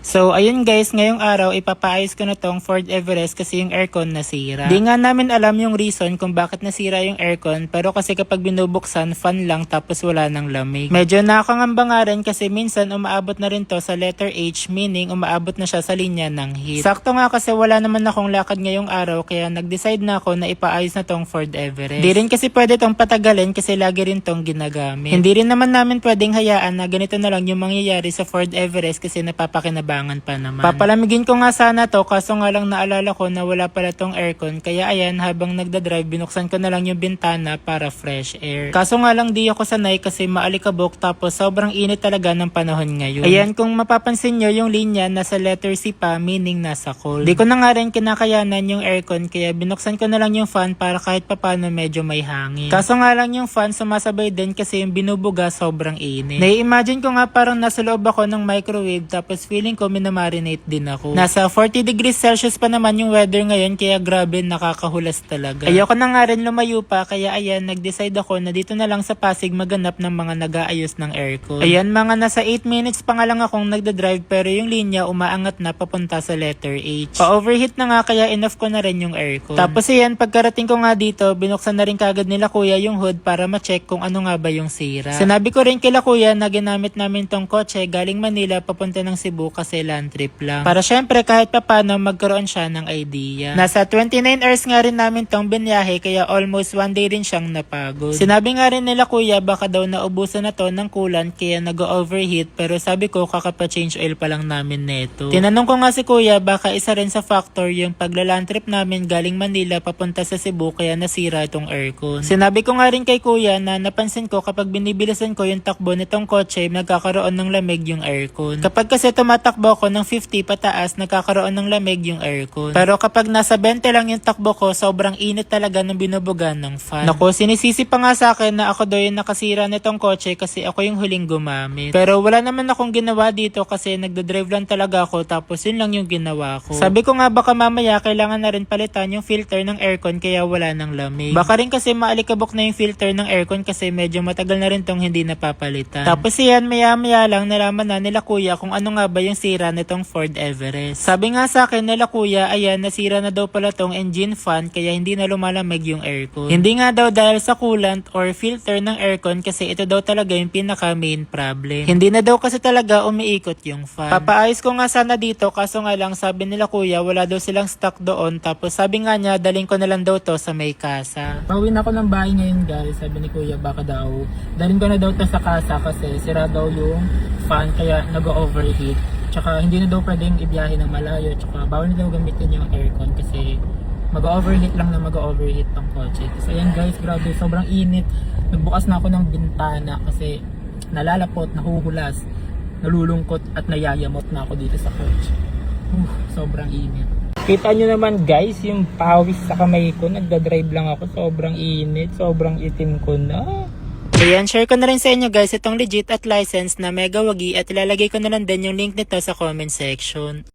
So, ayun guys, ngayong araw ipapaayos ko na tong Ford Everest kasi yung aircon nasira. Di nga namin alam yung reason kung bakit nasira yung aircon, pero kasi kapag binubuksan, fan lang tapos wala ng lamig. Medyo nakakangamba nga rin kasi minsan umaabot na rin to sa letter H, meaning umaabot na siya sa linya ng heat. Sakto nga kasi wala naman akong lakad ngayong araw kaya nag-decide na ako na ipaayos na tong Ford Everest. Di rin kasi pwede tong patagalin kasi lagi rin tong ginagamit. Hindi rin naman namin pwedeng hayaan na ganito na lang yung mangyayari sa Ford Everest kasi napapakinabangan pa naman. Papalamigin ko nga sana to kaso nga lang naalala ko na wala pala tong aircon kaya ayan habang nagdadrive binuksan ko na lang yung bintana para fresh air. Kaso nga lang di ako sanay kasi maalikabok tapos sobrang init talaga ng panahon ngayon. Ayan kung mapapansin nyo yung linya nasa letter C pa meaning nasa cold. Di ko na nga rin kinakayanan yung aircon kaya binuksan ko na lang yung fan para kahit papano medyo may hangin. Kaso nga lang yung fan sumasabay din kasi yung binubuga sobrang init. Nai-imagine ko nga parang nasa loob ako ng microwave tapos feeling ko minamarinate din ako. Nasa 40 degrees Celsius pa naman yung weather ngayon kaya grabe nakakahulas talaga. Ayoko na nga rin lumayo pa kaya ayan nag-decide ako na dito na lang sa Pasig maganap ng mga nag-aayos ng aircon. Ayan mga nasa 8 minutes pa nga lang akong nagdadrive pero yung linya umaangat na papunta sa letter H. Pa-overheat na nga kaya enough ko na rin yung aircon. Tapos ayan pagkarating ko nga dito binuksan na rin kagad nila kuya yung hood para ma-check kung ano nga ba yung sira. Sinabi ko rin kila kuya na ginamit namin tong kotse galing Manila papunta ng Cebu kasi land trip lang. Para syempre kahit papano magkaroon siya ng idea. Nasa 29 hours nga rin namin tong binyahe kaya almost 1 day rin siyang napagod. Sinabi nga rin nila kuya baka daw naubusan na to ng coolant kaya nag-overheat pero sabi ko kakapa-change oil pa lang namin neto. Tinanong ko nga si kuya baka isa rin sa factor yung paglaland trip namin galing Manila papunta sa Cebu kaya nasira itong aircon. Sinabi ko nga rin kay kuya na napansin ko kapag binibilisan ko yung takbo nitong kotse nagkakaroon ng lamig yung aircon. Kapag kasi tumatakbo ako ng 50 pataas, nagkakaroon ng lamig yung aircon. Pero kapag nasa 20 lang yung takbo ko, sobrang init talaga ng binubugan ng fan. Naku, sinisisi pa nga sa akin na ako daw yung nakasira nitong kotse kasi ako yung huling gumamit. Pero wala naman akong ginawa dito kasi nagdadrive lang talaga ako tapos yun lang yung ginawa ko. Sabi ko nga baka mamaya kailangan na rin palitan yung filter ng aircon kaya wala ng lamig. Baka rin kasi maalikabok na yung filter ng aircon kasi medyo matagal na rin tong hindi napapalitan. Tapos yan, maya-maya lang nalaman na nila kuya kung ano nga ba yung sira nitong Ford Everest. Sabi nga sa akin nila kuya, ayan, nasira na daw pala tong engine fan kaya hindi na lumalamig yung aircon. Hindi nga daw dahil sa coolant or filter ng aircon kasi ito daw talaga yung pinaka main problem. Hindi na daw kasi talaga umiikot yung fan. Papaayos ko nga sana dito kaso nga lang sabi nila kuya wala daw silang stock doon tapos sabi nga niya daling ko na lang daw to sa may kasa. Pauwi na ako ng bahay ngayon guys, sabi ni kuya baka daw daling ko na daw to sa kasa kasi sira daw yung fan kaya nag-overheat. Tsaka hindi na daw pwedeng ibiyahe ng malayo. Tsaka bawal na daw gamitin yung aircon kasi mag-overheat lang na mag-overheat tong kotse. Kasi ayan guys, grabe, sobrang init. Nagbukas na ako ng bintana kasi nalalapot, nahuhulas, nalulungkot at nayayamot na ako dito sa kotse. Sobrang init. Kita nyo naman guys, yung pawis sa kamay ko. Nagdadrive lang ako, sobrang init, sobrang itim ko na. Ayan, share ko na rin sa inyo guys itong legit at license na Mega Wagi at ilalagay ko na lang din yung link nito sa comment section.